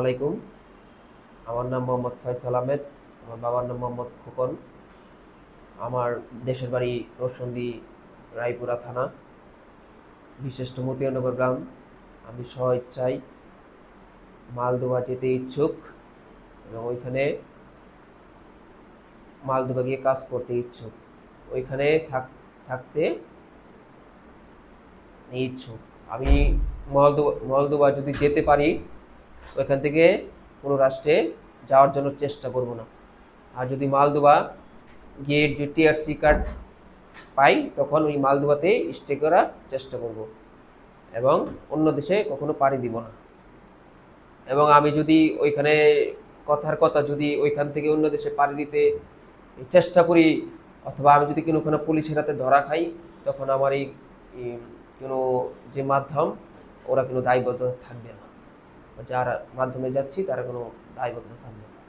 আলাইকুম। আমার নাম মোহাম্মদ ফয়সাল আহমেদ। আমার বাবার নাম মোহাম্মদ খোকন। আমার দেশের বাড়ি নরসিংদী রায়পুরা থানা, বিশিষ্ট মতিয়ানগর গ্রাম। আমি স্ব-ইচ্ছায় মালদোবা যেতে ইচ্ছুক এবং ওইখানে মালদোবা গিয়ে কাজ করতে ইচ্ছুক। ওইখানে থাকতে ইচ্ছুক। আমি মলদোবা যদি যেতে পারি, ওইখান থেকে কোনো রাষ্ট্রে যাওয়ার জন্য চেষ্টা করব না। আর যদি মালদোবা গিয়ে যে টিআরসি কার্ড পাই, তখন ওই মালদোবাতে স্টে করার চেষ্টা করব এবং অন্য দেশে কখনো পাড়ি দিব না। এবং আমি যদি ওইখানে কথার কথা যদি ওইখান থেকে অন্য দেশে পাড়ি দিতে চেষ্টা করি, অথবা আমি যদি কোনো পুলিশের হাতে ধরা খাই, তখন আমার এই কোনো যে মাধ্যম, ওরা কোনো দায়বদ্ধতা থাকবে না। যার মাধ্যমে যাচ্ছি তারা কোনো দায়বদ্ধতা থাকবে না।